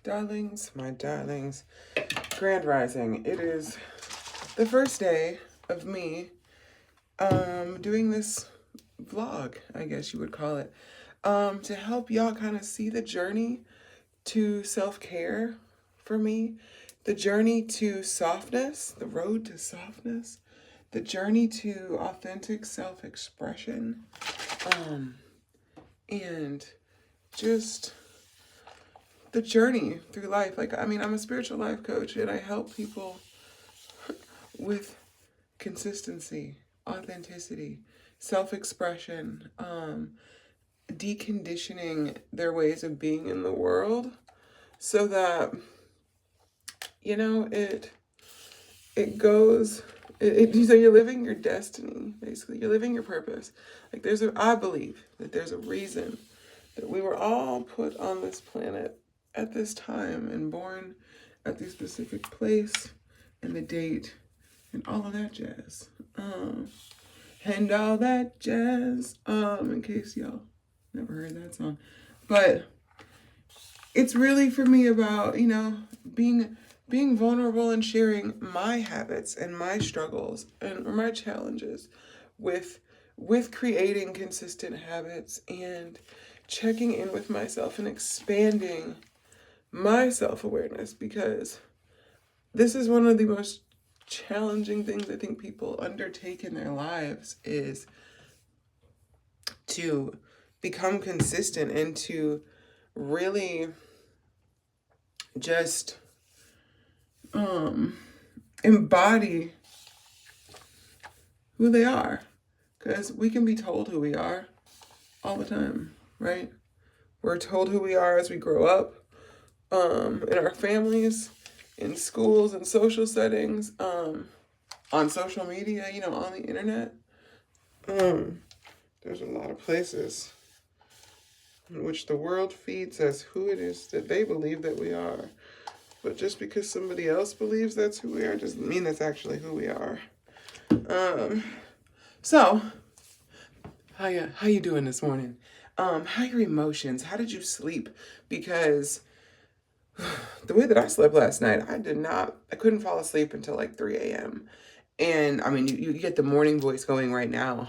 Darlings, my darlings, Grand Rising. It is the first day of me doing this vlog, I guess you would call it, to help y'all kind of see the journey to self-care for me, the journey to softness, the road to softness, the journey to authentic self-expression, and just the journey through life. I'm a spiritual life coach and I help people with consistency, authenticity, self-expression, deconditioning their ways of being in the world so that, so you're living your destiny, basically. You're living your purpose. I believe that there's a reason that we were all put on this planet at this time and born at this specific place and the date and all of that jazz. And all that jazz. In case y'all never heard that song. But it's really for me about, being vulnerable and sharing my habits and my struggles and my challenges with creating consistent habits and checking in with myself and expanding my self-awareness, because this is one of the most challenging things I think people undertake in their lives, is to become consistent and to really just embody who they are, because we can be told who we are all the time, right? We're told who we are as we grow up, in our families, in schools and social settings, on social media, on the internet. There's a lot of places in which the world feeds us who it is that they believe that we are. But just because somebody else believes that's who we are doesn't mean that's actually who we are. So, how you doing this morning? How are your emotions? How did you sleep? Because the way that I slept last night, I couldn't fall asleep until like 3 a.m. And you get the morning voice going right now.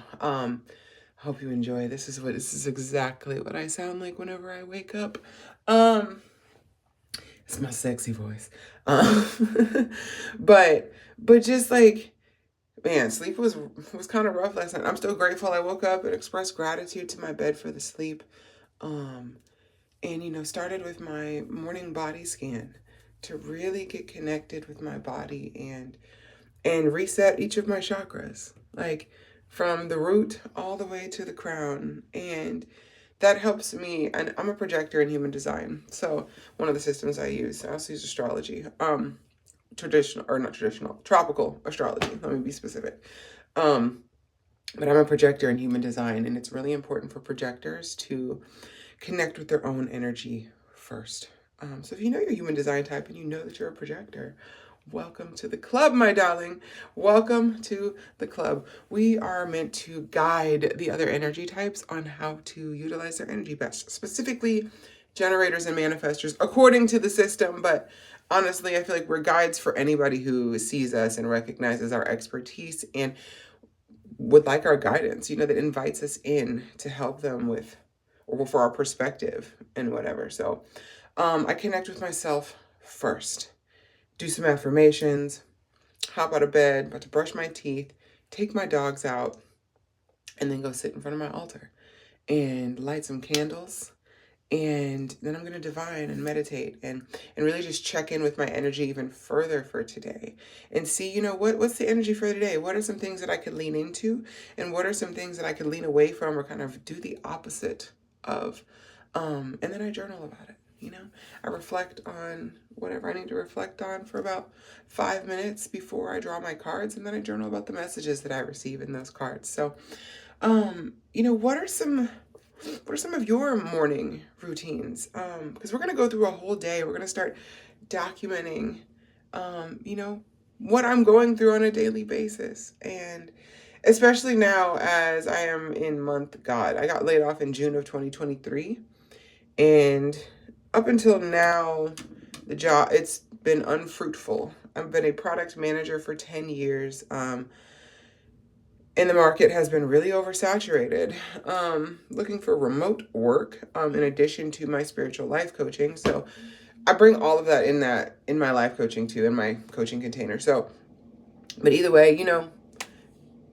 Hope you enjoy. This is exactly what I sound like whenever I wake up. It's my sexy voice. But just like, man, sleep was kind of rough last night. I'm still grateful I woke up and expressed gratitude to my bed for the sleep. And, started with my morning body scan to really get connected with my body and reset each of my chakras, like from the root all the way to the crown. And that helps me. And I'm a projector in human design. So one of the systems I also use astrology, tropical astrology. Let me be specific. But I'm a projector in human design, and it's really important for projectors to connect with their own energy first. So if you know your human design type and you know that you're a projector, welcome to the club, my darling. Welcome to the club. We are meant to guide the other energy types on how to utilize their energy best, specifically generators and manifestors, according to the system. But honestly, I feel like we're guides for anybody who sees us and recognizes our expertise and would like our guidance, that invites us in to help them with, or for our perspective and whatever. So I connect with myself first, do some affirmations, hop out of bed, about to brush my teeth, take my dogs out, and then go sit in front of my altar and light some candles. And then I'm going to divine and meditate and really just check in with my energy even further for today and see, what's the energy for today? What are some things that I could lean into, and what are some things that I could lean away from or kind of do the opposite of? And then I journal about it. I reflect on whatever I need to reflect on for about 5 minutes before I draw my cards, and then I journal about the messages that I receive in those cards. So, what are some of your morning routines? Because we're going to go through a whole day. We're going to start documenting, what I'm going through on a daily basis. And especially now as I am in month God. I got laid off in June of 2023. And up until now, The job, it's been unfruitful. I've been a product manager for 10 years. And the market has been really oversaturated. Looking for remote work, in addition to my spiritual life coaching. So I bring all of that in my life coaching too, in my coaching container. So, but either way,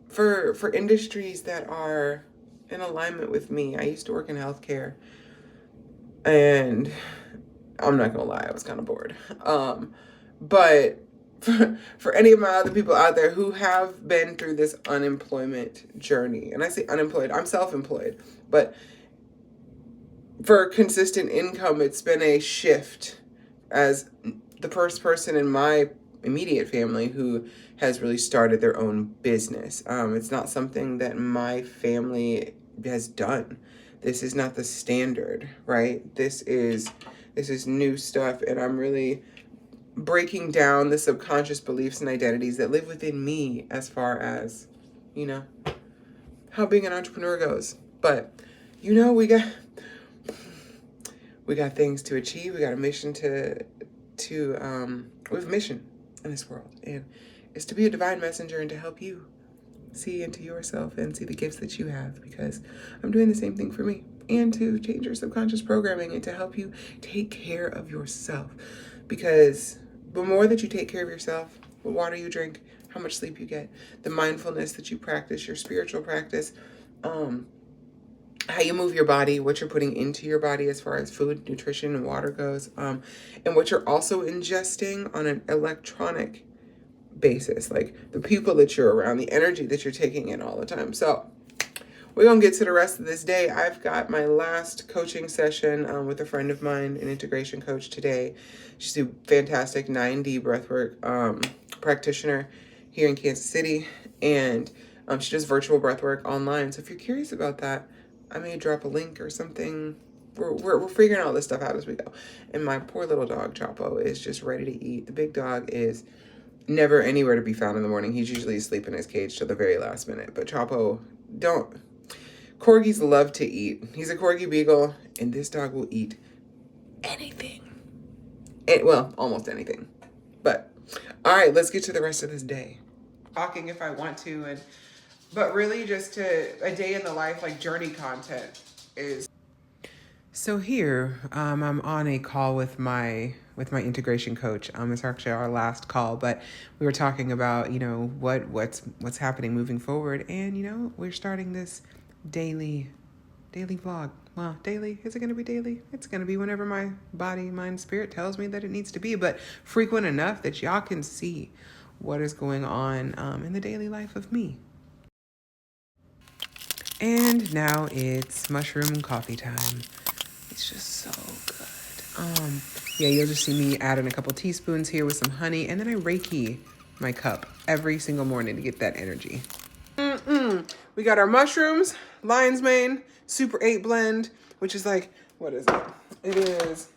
for industries that are in alignment with me, I used to work in healthcare, and I'm not gonna lie, I was kind of bored. But for any of my other people out there who have been through this unemployment journey, and I say unemployed, I'm self-employed, but for consistent income, it's been a shift as the first person in my immediate family who has really started their own business. It's not something that my family has done. This is not the standard, right? This is new stuff, and I'm really breaking down the subconscious beliefs and identities that live within me as far as, how being an entrepreneur goes. But, we got things to achieve. We got a mission we have a mission in this world, and it's to be a divine messenger and to help you see into yourself and see the gifts that you have, because I'm doing the same thing for me, and to change your subconscious programming and to help you take care of yourself, because the more that you take care of yourself, the water you drink, how much sleep you get, the mindfulness that you practice, your spiritual practice, how you move your body, what you're putting into your body as far as food, nutrition, and water goes, and what you're also ingesting on an electronic basis, like the people that you're around, the energy that you're taking in all the time. So we're going to get to the rest of this day. I've got my last coaching session with a friend of mine, an integration coach today. She's a fantastic 9D breathwork practitioner here in Kansas City, and she does virtual breathwork online. So if you're curious about that, I may drop a link or something. We're figuring all this stuff out as we go. And my poor little dog, Chapo, is just ready to eat. The big dog is never anywhere to be found in the morning. He's usually asleep in his cage till the very last minute. But Chapo, Corgis love to eat. He's a Corgi Beagle, and this dog will eat anything. Well, almost anything. But, all right, let's get to the rest of this day. Talking if I want to, but really just a day in the life, like journey content is. So here, I'm on a call with my integration coach. It's actually our last call, but we were talking about, what's happening moving forward, and we're starting this daily vlog. Well, daily, is it going to be daily? It's going to be whenever my body, mind, spirit tells me that it needs to be, but frequent enough that y'all can see what is going on in the daily life of me. And now it's mushroom coffee time. It's just so good. Yeah, you'll just see me add in a couple teaspoons here with some honey, and then I Reiki my cup every single morning to get that energy. We got our mushrooms, lion's mane, Super 8 blend, which is like, what is it? It is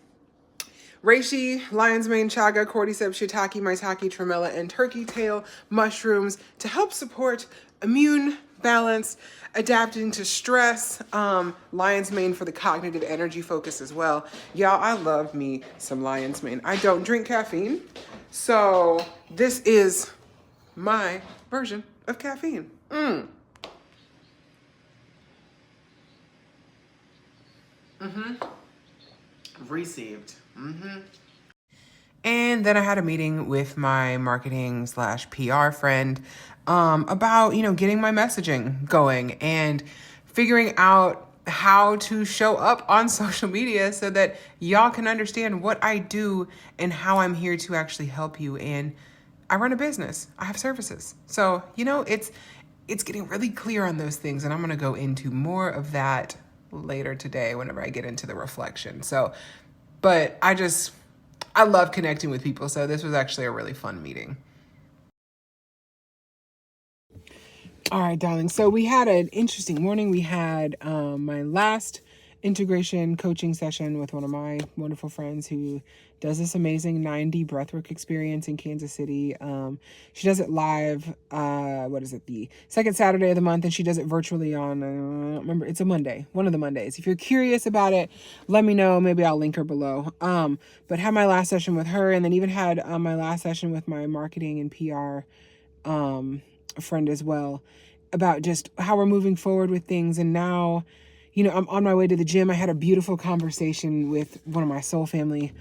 reishi, lion's mane, chaga, cordyceps, shiitake, maitake, tremella, and turkey tail mushrooms to help support immune balance, adapting to stress, lion's mane for the cognitive energy focus as well. Y'all, I love me some lion's mane. I don't drink caffeine, so this is my version of caffeine. Received. And then I had a meeting with my marketing / PR friend about, getting my messaging going and figuring out how to show up on social media so that y'all can understand what I do and how I'm here to actually help you. And I run a business. I have services. So, it's getting really clear on those things. And I'm going to go into more of that later today whenever I get into the reflection. So, but I love connecting with people. So this was actually a really fun meeting. All right, darling. So we had an interesting morning. We had my last integration coaching session with one of my wonderful friends who does this amazing 9D breathwork experience in Kansas City. She does it live, the second Saturday of the month, and she does it virtually on, I don't remember, it's a Monday, one of the Mondays. If you're curious about it, let me know. Maybe I'll link her below. But had my last session with her, and then even had my last session with my marketing and PR friend as well, about just how we're moving forward with things. And now, I'm on my way to the gym. I had a beautiful conversation with one of my soul family.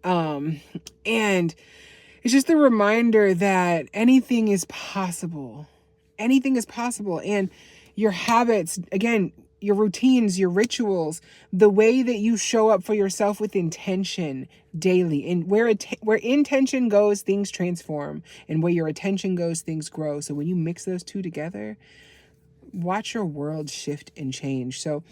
And it's just a reminder that anything is possible. Anything is possible. And your habits, again, your routines, your rituals, the way that you show up for yourself with intention daily. And where intention goes, things transform. And where your attention goes, things grow. So when you mix those two together, watch your world shift and change. So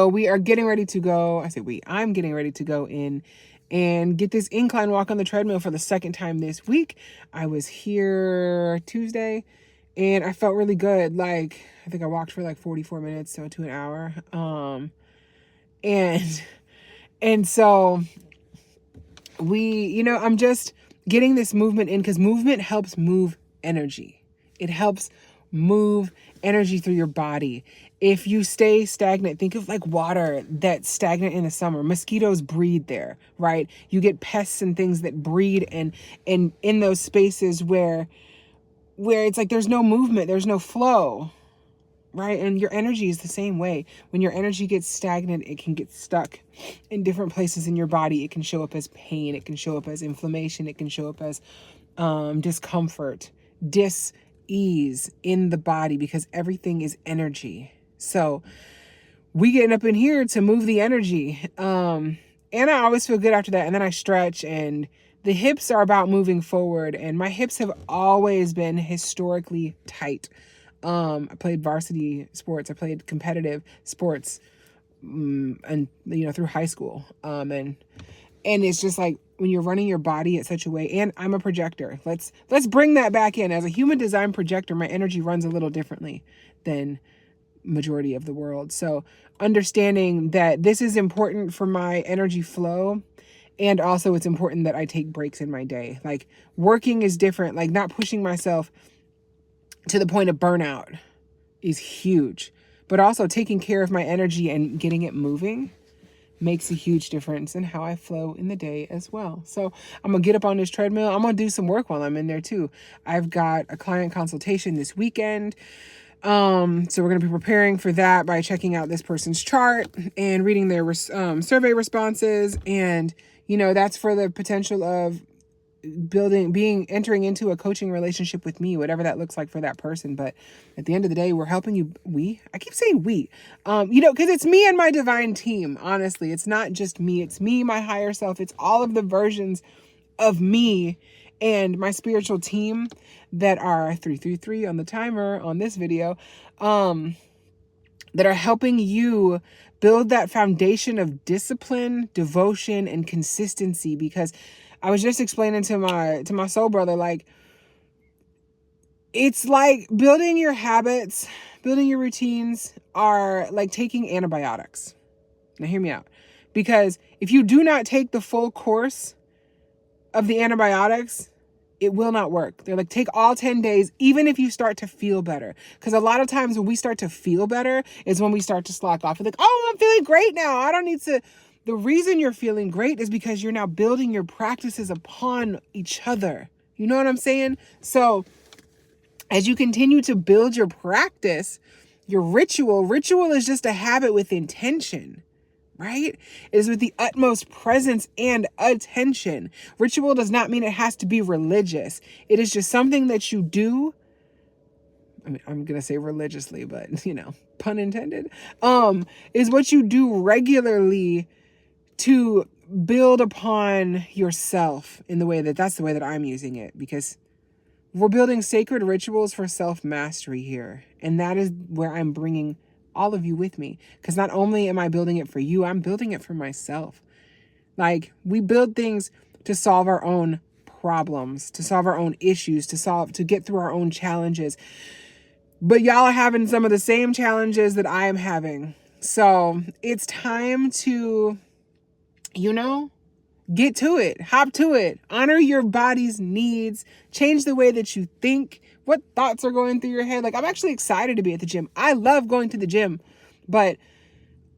we are getting ready to go. I'm getting ready to go in and get this incline walk on the treadmill for the second time this week. I was here Tuesday and I felt really good. Like, I think I walked for like 44 minutes to an hour. And so I'm just getting this movement in, because movement helps move energy. It helps move energy through your body. If you stay stagnant, think of like water that's stagnant in the summer. Mosquitoes breed there, right? You get pests and things that breed and in those spaces where it's like there's no movement, there's no flow, right? And your energy is the same way. When your energy gets stagnant, it can get stuck in different places in your body. It can show up as pain, it can show up as inflammation, it can show up as discomfort, dis-ease in the body, because everything is energy. So we getting up in here to move the energy. And I always feel good after that. And then I stretch, and the hips are about moving forward. And my hips have always been historically tight. I played varsity sports. I played competitive sports, and through high school. And it's just like, when you're running your body at such a way, and I'm a projector. Let's bring that back in. As a human design projector, my energy runs a little differently than majority of the world. So understanding that this is important for my energy flow, and also it's important that I take breaks in my day. Like, working is different. Like, not pushing myself to the point of burnout is huge, but also taking care of my energy and getting it moving makes a huge difference in how I flow in the day as well. So I'm going to get up on this treadmill. I'm going to do some work while I'm in there too. I've got a client consultation this weekend. So we're going to be preparing for that by checking out this person's chart and reading their survey responses. And, that's for the potential of entering into a coaching relationship with me, whatever that looks like for that person. But at the end of the day, we're helping you. I keep saying we, because it's me and my divine team. Honestly, it's not just me. It's me, my higher self. It's all of the versions of me and my spiritual team that are 333 on the timer on this video, that are helping you build that foundation of discipline, devotion, and consistency. Because I was just explaining to my soul brother, like, it's like building your habits, building your routines are like taking antibiotics. Now hear me out. Because if you do not take the full course of the antibiotics, it will not work. They're like, take all 10 days, even if you start to feel better. Because a lot of times when we start to feel better is when we start to slack off. We're like, oh, I'm feeling great now. I don't need to. The reason you're feeling great is because you're now building your practices upon each other. You know what I'm saying? So as you continue to build your practice, your ritual is just a habit with intention. Right? It is with the utmost presence and attention. Ritual does not mean it has to be religious. It is just something that you do. I mean, I'm going to say religiously, but pun intended, is what you do regularly to build upon yourself in the way that's the way that I'm using it, because we're building sacred rituals for self-mastery here. And that is where I'm bringing all of you with me, because not only am I building it for you, I'm building it for myself. Like, we build things to solve our own problems, to solve our own issues, to get through our own challenges. but y'all are having some of the same challenges that I am having. So it's time to, get to it, hop to it, honor your body's needs, change the way that you think, what thoughts are going through your head. Like, I'm actually excited to be at the gym. I love going to the gym, but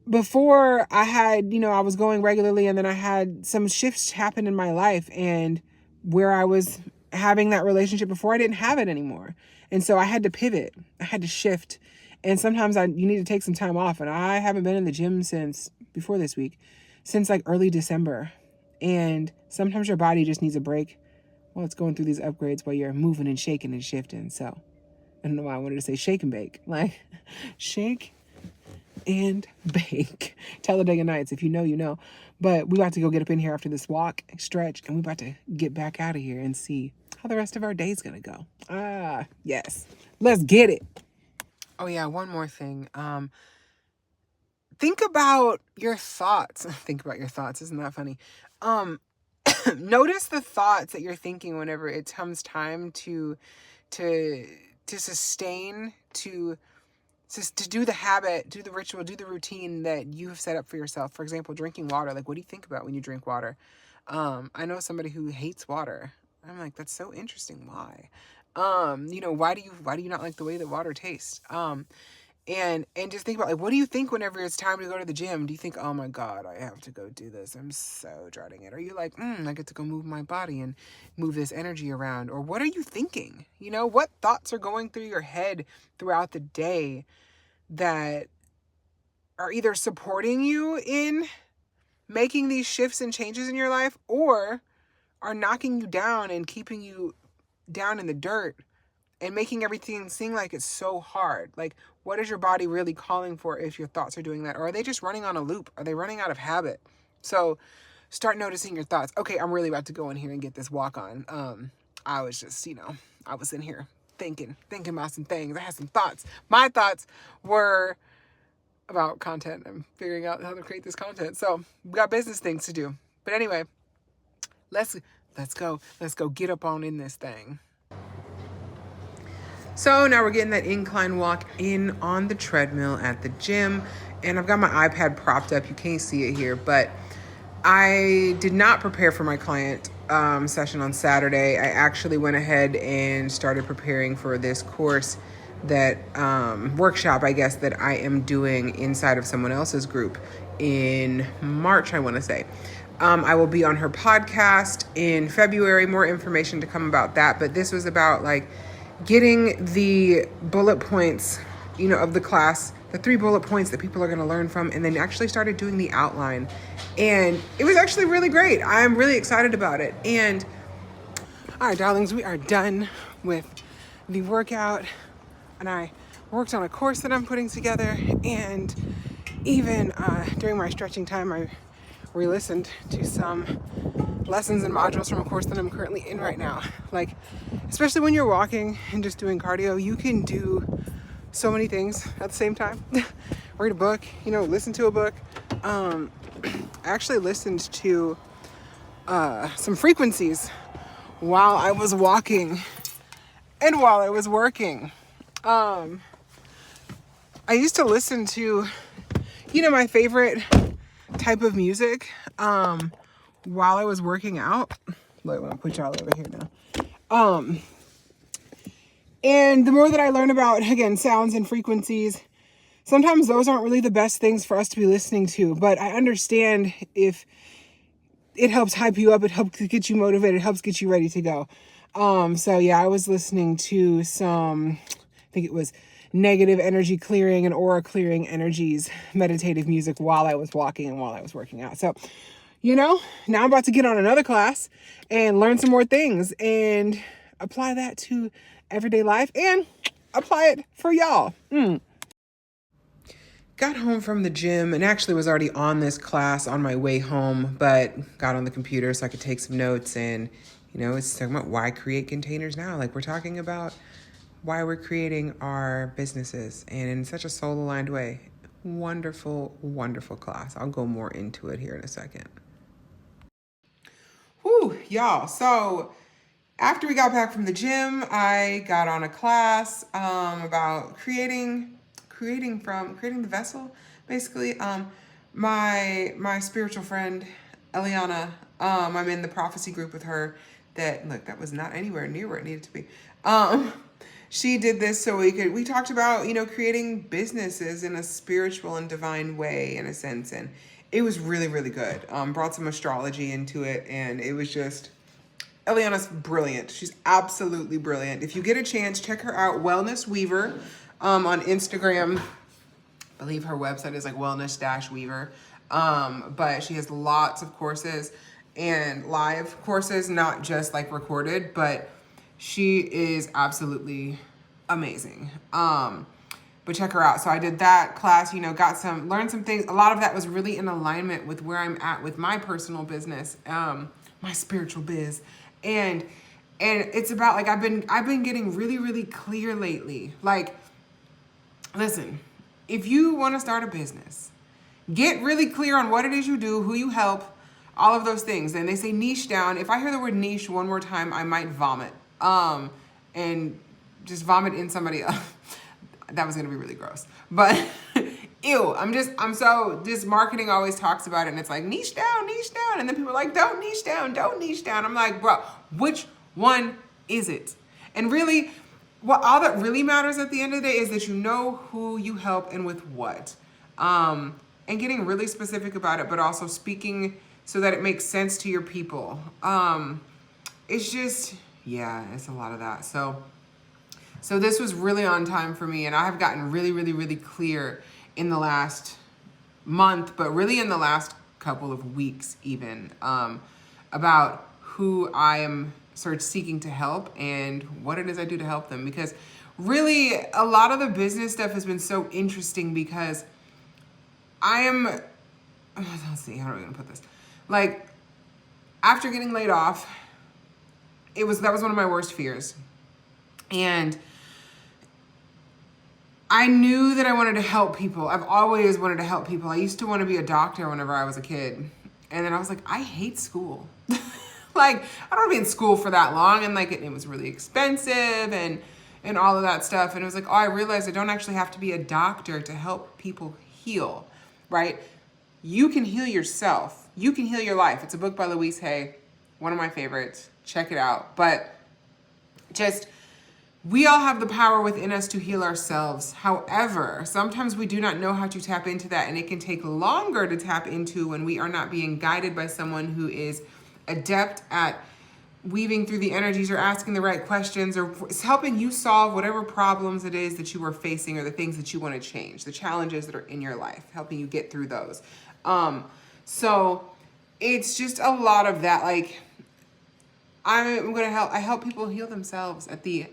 before I had, I was going regularly, and then I had some shifts happen in my life, and where I was having that relationship before, I didn't have it anymore. And so I had to pivot. I had to shift. And sometimes you need to take some time off. And I haven't been in the gym since before this week, since like early December. And sometimes your body just needs a break while it's going through these upgrades while you're moving and shaking and shifting. So I don't know why I wanted to say shake and bake. Like, shake and bake. Talladega Nights. If you know, you know. But we about to go get up in here after this walk, stretch, and we about to get back out of here and see how the rest of our day's gonna go. Ah, yes. Let's get it. Oh yeah, one more thing. Think about your thoughts. Think about your thoughts. Isn't that funny? Notice the thoughts that you're thinking whenever it comes time to sustain, to do the habit, do the ritual, do the routine that you have set up for yourself. For example, drinking water. Like, what do you think about when you drink water? I know somebody who hates water. I'm like, that's so interesting. Why? Why do you not like the way that water tastes? And just think about, like, what do you think whenever it's time to go to the gym? Do you think, oh my God, I have to go do this, I'm so dreading it? Or are you like, I get to go move my body and move this energy around? Or what are you thinking? What thoughts are going through your head throughout the day that are either supporting you in making these shifts and changes in your life, or are knocking you down and keeping you down in the dirt and making everything seem like it's so hard? Like, what is your body really calling for if your thoughts are doing that? Or are they just running on a loop? Are they running out of habit? So start noticing your thoughts. Okay, I'm really about to go in here and get this walk on. I was just, I was in here thinking about some things. I had some thoughts. My thoughts were about content. I'm figuring out how to create this content. So we got business things to do. But anyway, let's go get up on in this thing. So now we're getting that incline walk in on the treadmill at the gym. And I've got my iPad propped up. You can't see it here, but I did not prepare for my client session on Saturday. I actually went ahead and started preparing for this course, that workshop, I guess, that I am doing inside of someone else's group in March, I want to say. I will be on her podcast in February. More information to come about that. But this was about, like, getting the bullet points, of the class, the 3 bullet points that people are going to learn from, and then actually started doing the outline. And it was actually really great. I'm really excited about it. And all right, darlings, we are done with the workout. And I worked on a course that I'm putting together. And even during my stretching time, I re-listened to some lessons and modules from a course that I'm currently in right now. Like, especially when you're walking and just doing cardio, you can do so many things at the same time. Read a book, listen to a book. I actually listened to some frequencies while I was walking and while I was working. I used to listen to, my favorite type of music while I was working out. Wait, I'll put y'all over here now. And the more that I learn about, again, sounds and frequencies, sometimes those aren't really the best things for us to be listening to. But I understand if it helps hype you up, it helps get you motivated, it helps get you ready to go. So yeah, I was listening to some, I think it was negative energy clearing and aura clearing energies, meditative music while I was walking and while I was working out. So, now I'm about to get on another class and learn some more things and apply that to everyday life and apply it for y'all. Got home from the gym and actually was already on this class on my way home, but got on the computer so I could take some notes. And, it's talking about why create containers now. Like, we're talking about why we're creating our businesses, and in such a soul-aligned way. Wonderful, wonderful class. I'll go more into it here in a second. Whew, y'all. So after we got back from the gym, I got on a class about creating the vessel, basically. My spiritual friend Eliana, I'm in the prophecy group with her. That was not anywhere near where it needed to be. She did this so we talked about, creating businesses in a spiritual and divine way, in a sense, and it was really, really good. Brought some astrology into it, and it was just, Eliana's brilliant. She's absolutely brilliant. If you get a chance, check her out, Wellness Weaver, on Instagram. I believe her website is like wellness-weaver. But she has lots of courses and live courses, not just like recorded, but she is absolutely amazing. But check her out. So I did that class, learned some things. A lot of that was really in alignment with where I'm at with my personal business, my spiritual biz. And it's about like, I've been getting really, really clear lately. Like, listen, if you want to start a business, get really clear on what it is you do, who you help, all of those things. And they say niche down. If I hear the word niche one more time, I might vomit. And just vomit in somebody else. That was gonna be really gross. But ew, this marketing always talks about it, and it's like niche down. And then people are like, don't niche down. I'm like, bro, which one is it? And really, all that really matters at the end of the day is that you know who you help and with what. And getting really specific about it, but also speaking so that it makes sense to your people. It's just, it's a lot of that. So this was really on time for me, and I have gotten really, really, really clear in the last month, but really in the last couple of weeks even, about who I am sort of seeking to help and what it is I do to help them. Because really, a lot of the business stuff has been so interesting because let's see, how am I gonna put this? Like, after getting laid off, that was one of my worst fears. And I knew that I wanted to help people. I've always wanted to help people. I used to want to be a doctor whenever I was a kid. And then I was like, I hate school. Like, I don't want to be in school for that long. And like, it was really expensive and all of that stuff. And it was like, I realized I don't actually have to be a doctor to help people heal, right? You can heal yourself. You can heal your life. It's a book by Louise Hay, one of my favorites. Check it out. But we all have the power within us to heal ourselves. However, sometimes we do not know how to tap into that, and it can take longer to tap into when we are not being guided by someone who is adept at weaving through the energies or asking the right questions or helping you solve whatever problems it is that you are facing or the things that you want to change, the challenges that are in your life, helping you get through those. So it's just a lot of that. Like, I help people heal themselves at the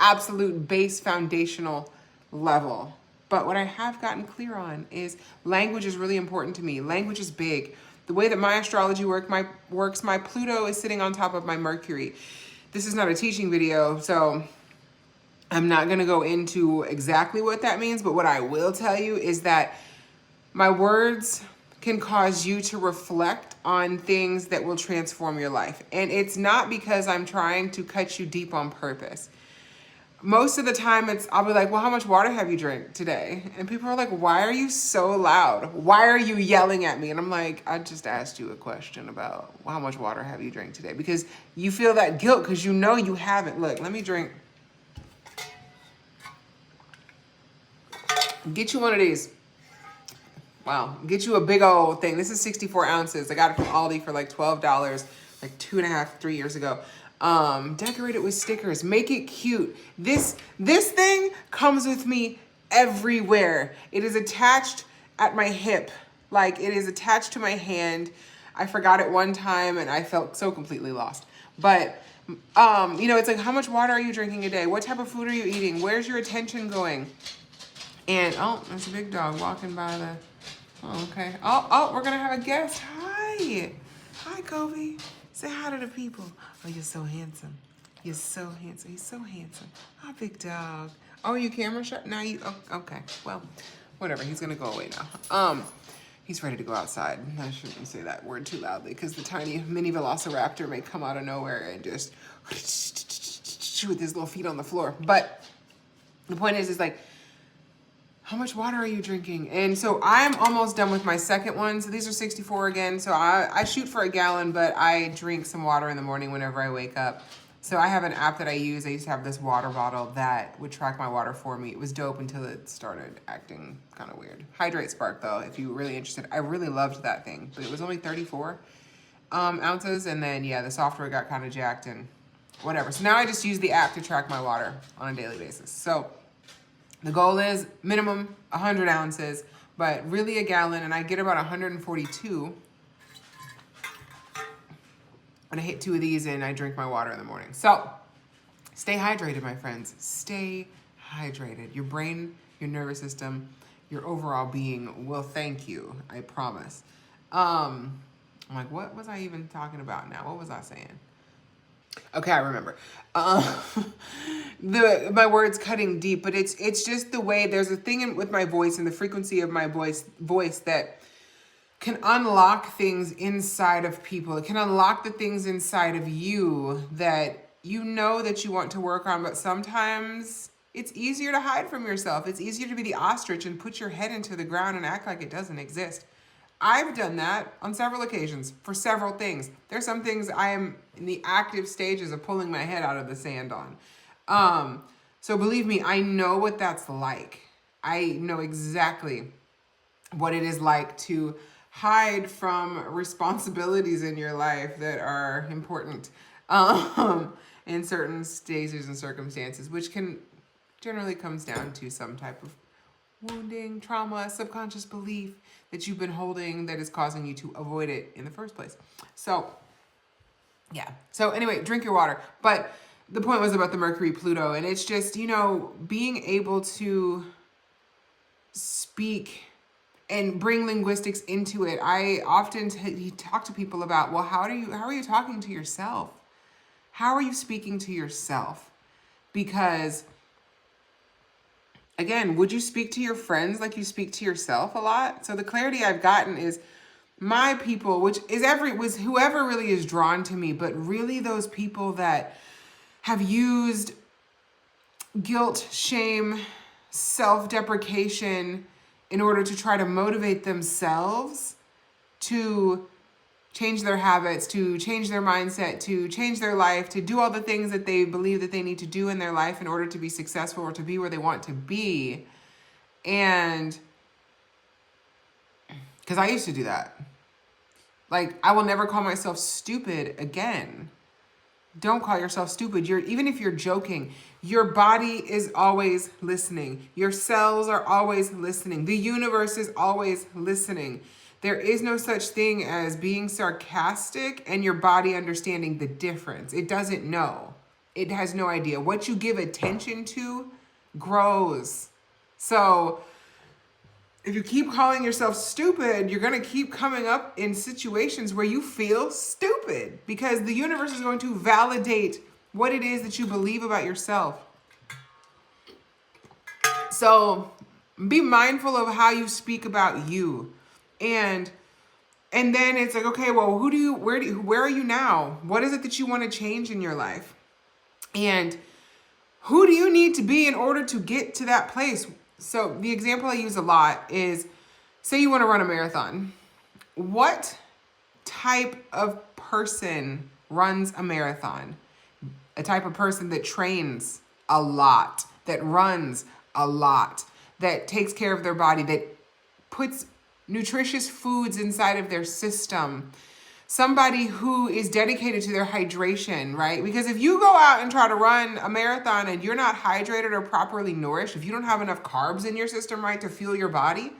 absolute base foundational level. But what I have gotten clear on is language is really important to me. Language is big. The way that my astrology works, my Pluto is sitting on top of my Mercury. This is not a teaching video, so I'm not going to go into exactly what that means. But what I will tell you is that my words can cause you to reflect on things that will transform your life. And it's not because I'm trying to cut you deep on purpose. Most of the time I'll be like, well, how much water have you drank today? And people are like, why are you so loud? Why are you yelling at me? And I'm like, I just asked you a question about how much water have you drank today? Because you feel that guilt because you know you haven't. Look, let me drink. Get you one of these. Wow, get you a big old thing. This is 64 ounces. I got it from Aldi for like $12, like 3 years ago. Decorate it with stickers, make it cute. This thing comes with me everywhere. It is attached at my hip. Like, it is attached to my hand. I forgot it one time and I felt so completely lost. But, it's like, how much water are you drinking a day? What type of food are you eating? Where's your attention going? And, there's a big dog walking by the... Oh, okay. Oh, we're going to have a guest. Hi. Hi, Kobe. Say hi to the people. Oh, you're so handsome. You're so handsome. He's so handsome. Oh, big dog. Oh, you camera shut? Now you... Oh, okay. Well, whatever. He's going to go away now. He's ready to go outside. I shouldn't say that word too loudly because the tiny mini velociraptor may come out of nowhere and just with his little feet on the floor. But the point is like, how much water are you drinking? And so I'm almost done with my second one. So these are 64 again. So I shoot for a gallon, but I drink some water in the morning whenever I wake up. So I have an app that I use. I used to have this water bottle that would track my water for me. It was dope until it started acting kind of weird. Hydrate Spark though, if you're really interested. I really loved that thing, but it was only 34 ounces. And then yeah, the software got kind of jacked and whatever. So now I just use the app to track my water on a daily basis. So the goal is minimum 100 ounces, but really a gallon, and I get about 142. When I hit 2 of these and I drink my water in the morning. So stay hydrated, my friends. Stay hydrated. Your brain, your nervous system, your overall being will thank you, I promise. I'm like, what was I even talking about now? What was I saying? Okay, I remember. My words cutting deep, but it's just the way, there's a thing with my voice and the frequency of my voice that can unlock things inside of people. It can unlock the things inside of you that you know that you want to work on, but sometimes it's easier to hide from yourself. It's easier to be the ostrich and put your head into the ground and act like it doesn't exist. I've done that on several occasions for several things. There's some things I am in the active stages of pulling my head out of the sand on. So believe me, I know what that's like. I know exactly what it is like to hide from responsibilities in your life that are important in certain stages and circumstances, which can generally comes down to some type of wounding, trauma, subconscious belief that you've been holding that is causing you to avoid it in the first place. So yeah. So anyway, drink your water. But the point was about the Mercury Pluto, and it's just, you know, being able to speak and bring linguistics into it. I often talk to people about, well, how are you talking to yourself? How are you speaking to yourself? Because again, would you speak to your friends like you speak to yourself a lot? So the clarity I've gotten is my people, which is whoever really is drawn to me, but really those people that have used guilt, shame, self-deprecation in order to try to motivate themselves to change their habits, to change their mindset, to change their life, to do all the things that they believe that they need to do in their life in order to be successful or to be where they want to be. And because I used to do that. Like, I will never call myself stupid again. Don't call yourself stupid. Even if you're joking, your body is always listening. Your cells are always listening. The universe is always listening. There is no such thing as being sarcastic and your body understanding the difference. It doesn't know. It has no idea. What you give attention to grows. So if you keep calling yourself stupid, you're going to keep coming up in situations where you feel stupid because the universe is going to validate what it is that you believe about yourself. So be mindful of how you speak about you. And then it's like, okay, well, where are you now? What is it that you want to change in your life? And who do you need to be in order to get to that place? So the example I use a lot is, say you want to run a marathon. What type of person runs a marathon? A type of person that trains a lot, that runs a lot, that takes care of their body, that puts nutritious foods inside of their system. Somebody who is dedicated to their hydration, right? Because if you go out and try to run a marathon and you're not hydrated or properly nourished, if you don't have enough carbs in your system, right, to fuel your body,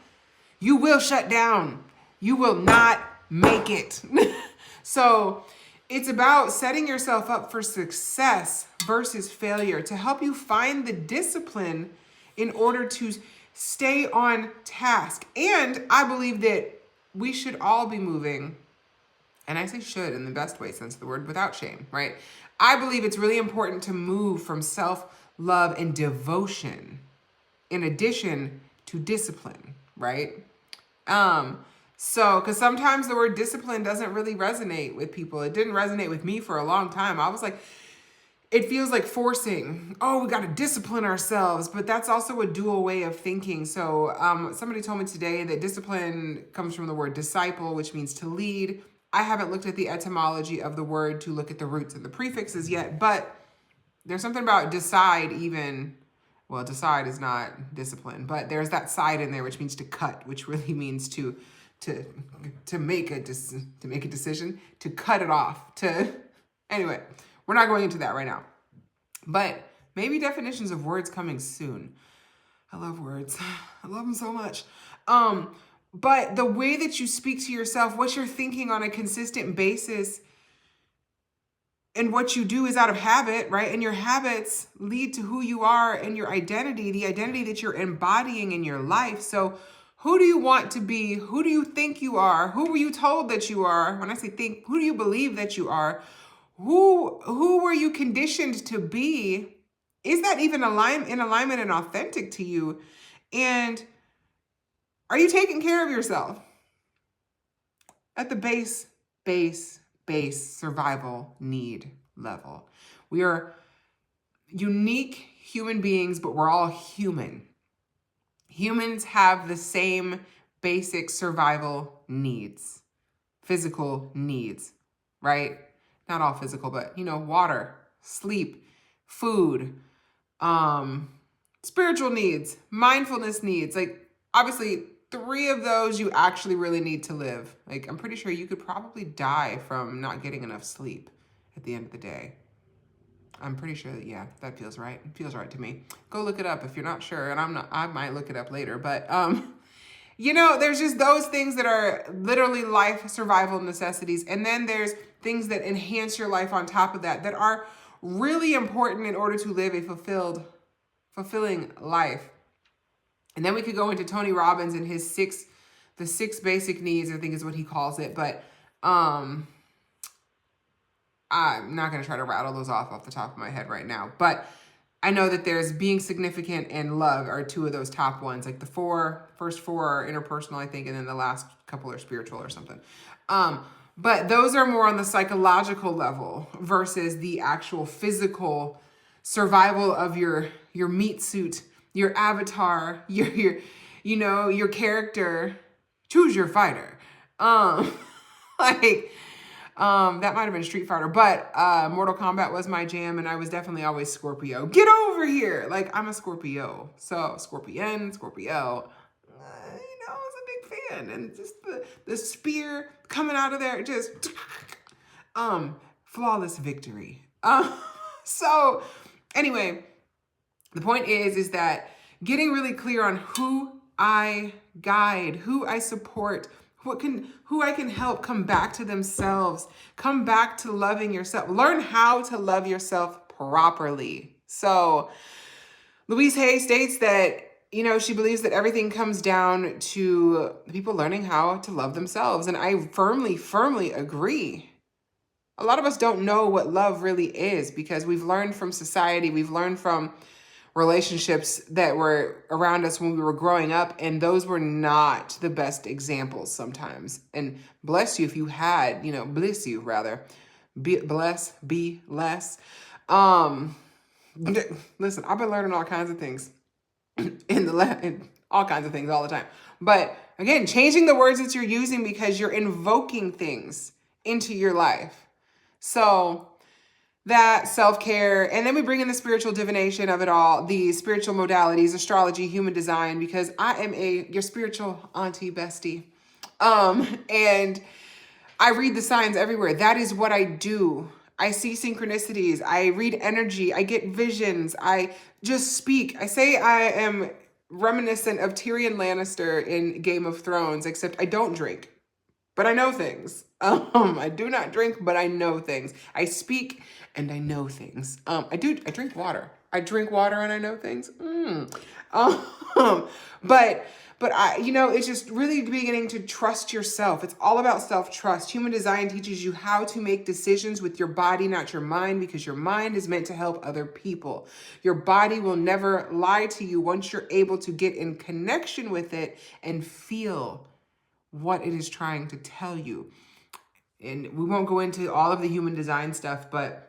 you will shut down. You will not make it. So it's about setting yourself up for success versus failure to help you find the discipline in order to stay on task. And I believe that we should all be moving, and I say should in the best way sense of the word, without shame, right? I believe it's really important to move from self-love and devotion in addition to discipline, right? So, because sometimes the word discipline doesn't really resonate with people. It didn't resonate with me for a long time. I was like, it feels like forcing. Oh, we got to discipline ourselves. But that's also a dual way of thinking. So somebody told me today that discipline comes from the word disciple, which means to lead. I haven't looked at the etymology of the word to look at the roots and the prefixes yet, but there's something about decide even. Well, decide is not discipline, but there's that side in there, which means to cut, which really means to make a decision, to cut it off, to anyway. We're not going into that right now. But maybe definitions of words coming soon. I love words. I love them so much. But the way that you speak to yourself, what you're thinking on a consistent basis, and what you do is out of habit, right? And your habits lead to who you are and your identity, the identity that you're embodying in your life. So who do you want to be? Who do you think you are? Who were you told that you are? When I say think, who do you believe that you are? Who were you conditioned to be? Is that even in alignment and authentic to you? And are you taking care of yourself? At the base survival need level. We are unique human beings, but we're all human. Humans have the same basic survival needs, physical needs, right? Not all physical, but water, sleep, food, spiritual needs, mindfulness needs. Like, obviously 3 of those you actually really need to live. Like, I'm pretty sure you could probably die from not getting enough sleep at the end of the day. I'm pretty sure that, yeah, that feels right. It feels right to me. Go look it up if you're not sure, and I might look it up later, but there's just those things that are literally life survival necessities. And then there's things that enhance your life on top of that are really important in order to live a fulfilling life. And then we could go into Tony Robbins and the 6 basic needs, I think is what he calls it. But I'm not going to try to rattle those off the top of my head right now. But I know that there's being significant and love are 2 of those top ones. Like the first 4 are interpersonal, I think, and then the last couple are spiritual or something. But those are more on the psychological level versus the actual physical survival of your meat suit, your avatar, your character. Choose your fighter. That might have been Street Fighter, but Mortal Kombat was my jam, and I was definitely always Scorpio. Get over here! Like, I'm a Scorpio. So, Scorpio. I was a big fan. And just the spear coming out of there, just flawless victory. So, anyway, the point is that getting really clear on who I guide, who I support, who I can help come back to themselves, come back to loving yourself, learn how to love yourself properly. So Louise Hay states that, she believes that everything comes down to people learning how to love themselves. And I firmly agree. A lot of us don't know what love really is because we've learned from society, we've learned from relationships that were around us when we were growing up, and those were not the best examples sometimes. And bless you if you had, bless you rather, be less. Listen, I've been learning all kinds of things in all kinds of things all the time. But again, changing the words that you're using because you're invoking things into your life. So that self-care, and then we bring in the spiritual divination of it all, the spiritual modalities, astrology, human design, because I am your spiritual auntie bestie. And I read the signs everywhere. That is what I do. I see synchronicities. I read energy. I get visions. I just speak. I say I am reminiscent of Tyrion Lannister in Game of Thrones, except I don't drink, but I know things. I do not drink, but I know things. I speak and I know things. I drink water. I drink water and I know things. But I, it's just really beginning to trust yourself. It's all about self-trust. Human design teaches you how to make decisions with your body, not your mind, because your mind is meant to help other people. Your body will never lie to you once you're able to get in connection with it and feel what it is trying to tell you. And we won't go into all of the human design stuff, but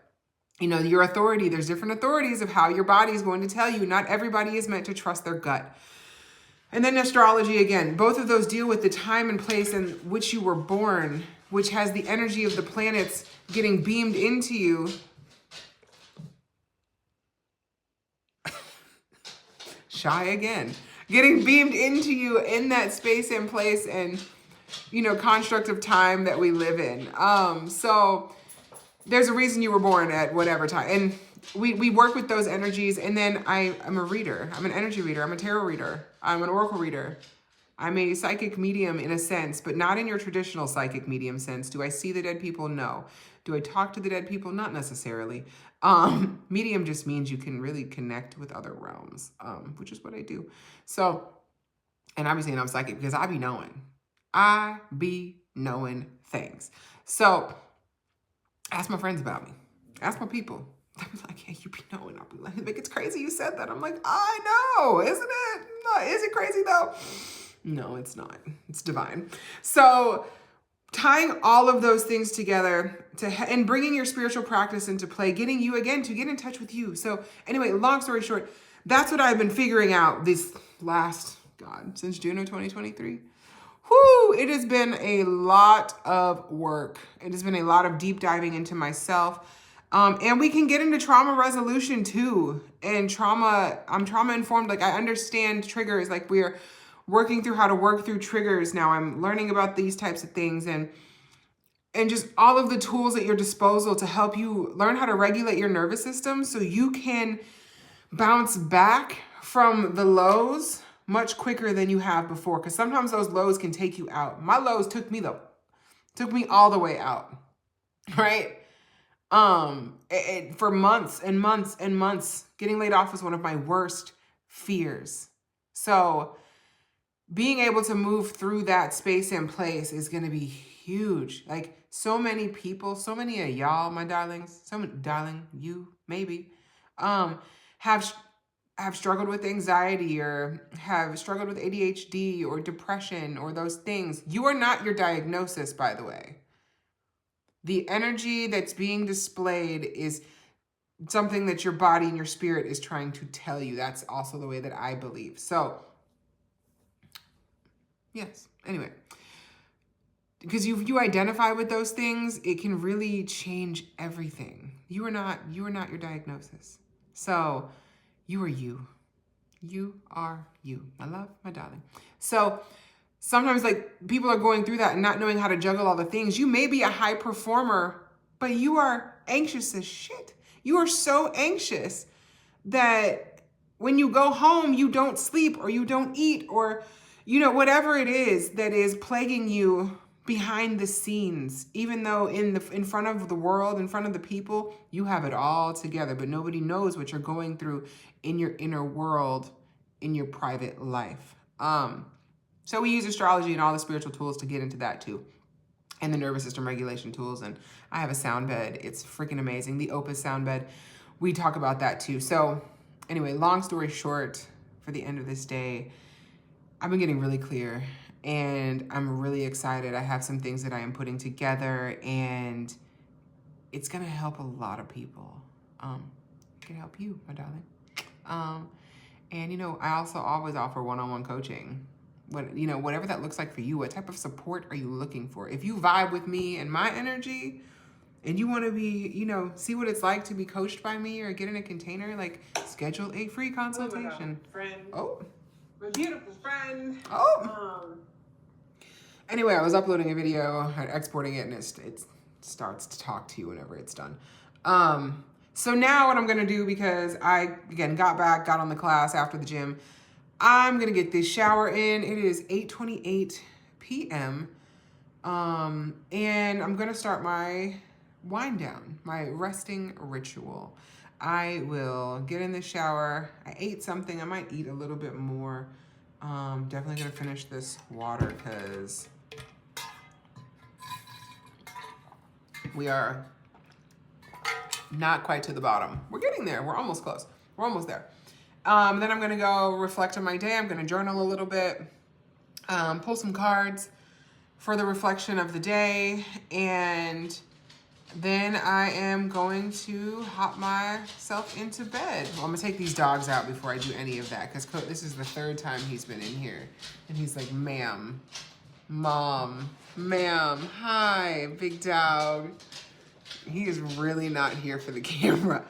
you know, your authority, there's different authorities of how your body is going to tell you. Not everybody is meant to trust their gut. And then astrology, again, both of those deal with the time and place in which you were born, which has the energy of the planets getting beamed into you. Shy again. Getting beamed into you in that space and place and, you know, construct of time that we live in. So there's a reason you were born at whatever time. And we work with those energies. And then I'm a reader. I'm an energy reader. I'm a tarot reader. I'm an oracle reader. I'm a psychic medium in a sense, but not in your traditional psychic medium sense. Do I see the dead people? No. Do I talk to the dead people? Not necessarily. Medium just means you can really connect with other realms, which is what I do. So, and I'm saying I'm psychic because I be knowing. I be knowing things. So, ask my friends about me. Ask my people. They'll be like, hey, you be knowing. I'll be like, it's crazy you said that. I'm like, I know, isn't it? No, is it crazy though? No, it's not. It's divine. So tying all of those things together and bringing your spiritual practice into play, getting you again to get in touch with you. So anyway, long story short, that's what I've been figuring out this last, since June of 2023. Whoo, it has been a lot of work. It has been a lot of deep diving into myself. And we can get into trauma resolution too. And I'm trauma informed. Like I understand triggers. Like we're working through how to work through triggers now. I'm learning about these types of things and just all of the tools at your disposal to help you learn how to regulate your nervous system so you can bounce back from the lows much quicker than you have before. Because sometimes those lows can take you out. My lows took me all the way out, right? For months and months and months, getting laid off was one of my worst fears. So being able to move through that space and place is going to be huge. Like so many people, so many of y'all, my darlings, you maybe, have struggled with anxiety or have struggled with ADHD or depression or those things. You are not your diagnosis, by the way. The energy that's being displayed is something that your body and your spirit is trying to tell you. That's also the way that I believe. So, yes. Anyway, because you identify with those things, it can really change everything. You are not your diagnosis. So, you are you. You are you. My love, my darling. So, sometimes like people are going through that and not knowing how to juggle all the things. You may be a high performer, but you are anxious as shit. You are so anxious that when you go home, you don't sleep or you don't eat or, you know, whatever it is that is plaguing you behind the scenes, even though in front of the world, in front of the people, you have it all together, but nobody knows what you're going through in your inner world, in your private life. So we use astrology and all the spiritual tools to get into that too. And the nervous system regulation tools. And I have a sound bed. It's freaking amazing. The Opus sound bed. We talk about that too. So anyway, long story short, for the end of this day, I've been getting really clear and I'm really excited. I have some things that I am putting together and it's going to help a lot of people. It can help you, my darling. And you know, I also always offer one-on-one coaching. Whatever that looks like for you, what type of support are you looking for? If you vibe with me and my energy and you want to be, see what it's like to be coached by me or get in a container, like schedule a free consultation. Friend. Oh. My beautiful friend. Oh. Anyway, I was uploading a video, exporting it, and it starts to talk to you whenever it's done. So now what I'm going to do, because I, again, got on the class after the gym, I'm going to get this shower in. It is 8:28 p.m. And I'm going to start my wind down, my resting ritual. I will get in the shower. I ate something. I might eat a little bit more. Definitely going to finish this water because we are not quite to the bottom. We're getting there. We're almost close. We're almost there. Then I'm going to go reflect on my day. I'm going to journal a little bit, pull some cards, for the reflection of the day, and then I am going to hop myself into bed. Well, I'm gonna take these dogs out before I do any of that, because this is the third time he's been in here. And he's like, ma'am, mom, ma'am, hi, big dog. He is really not here for the camera.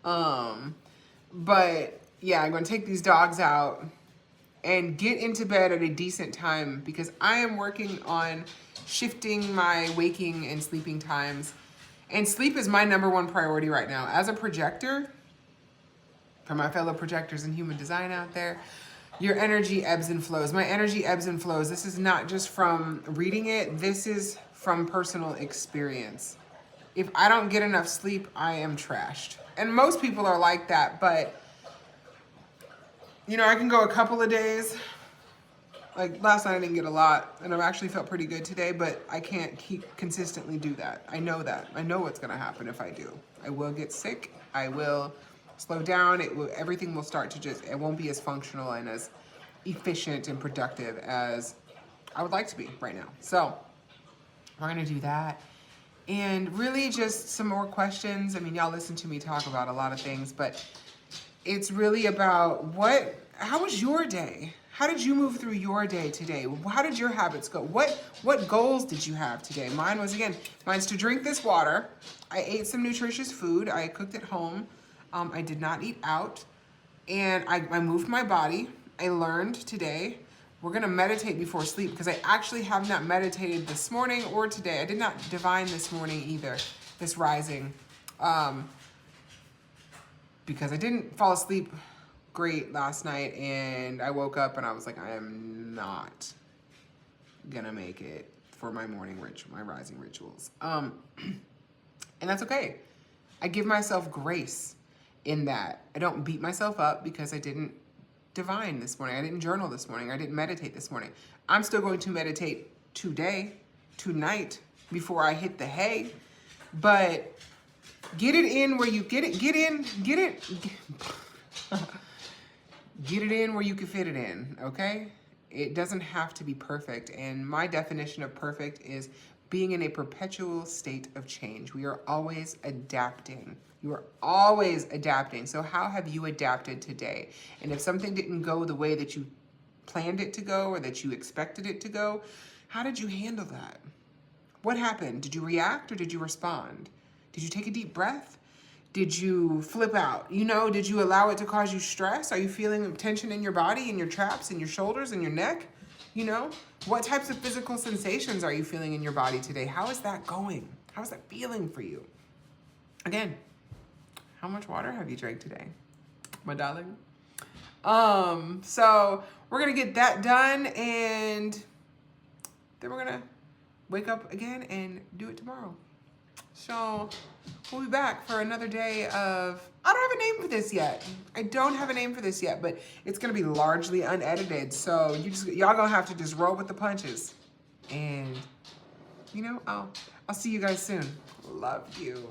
But yeah, I'm gonna take these dogs out and get into bed at a decent time, because I am working on shifting my waking and sleeping times. And sleep is my #1 priority right now. As a projector, for my fellow projectors in human design out there, your energy ebbs and flows. My energy ebbs and flows. This is not just from reading it. This is from personal experience. If I don't get enough sleep, I am trashed. And most people are like that, but you know, I can go a couple of days. Like last night I didn't get a lot, and I actually felt pretty good today, but I can't consistently do that. I know that. I know what's gonna happen if I do. I will get sick. I will slow down. Everything will start to it won't be as functional and as efficient and productive as I would like to be right now. So we're gonna do that. And really just some more questions. I mean, y'all listen to me talk about a lot of things, but it's really about how was your day? How did you move through your day today? How did your habits go? What goals did you have today? Mine's to drink this water. I ate some nutritious food. I cooked at home. I did not eat out. And I moved my body. I learned today. We're gonna meditate before sleep, because I actually have not meditated this morning or today. I did not divine this morning either, this rising. Because I didn't fall asleep great last night, and I woke up and I was like, I am not gonna make it for my morning ritual, my rising rituals. And that's okay. I give myself grace in that. I don't beat myself up because I didn't divine this morning. I didn't journal this morning. I didn't meditate this morning. I'm still going to meditate tonight, before I hit the hay. But get it in where you get it in where you can fit it in, okay? It doesn't have to be perfect. And my definition of perfect is being in a perpetual state of change. We are always adapting. You are always adapting. So how have you adapted today? And if something didn't go the way that you planned it to go or that you expected it to go, how did you handle that? What happened? Did you react or did you respond? Did you take a deep breath? Did you flip out? You know, did you allow it to cause you stress? Are you feeling tension in your body, in your traps, in your shoulders, in your neck? You know, what types of physical sensations are you feeling in your body today? How is that going? How is that feeling for you? Again, how much water have you drank today, my darling? So we're gonna get that done, and then we're gonna wake up again and do it tomorrow. So we'll be back for another day of, I don't have a name for this yet. I don't have a name for this yet, but it's gonna be largely unedited. So y'all gonna have to just roll with the punches. And you know, I'll see you guys soon. Love you.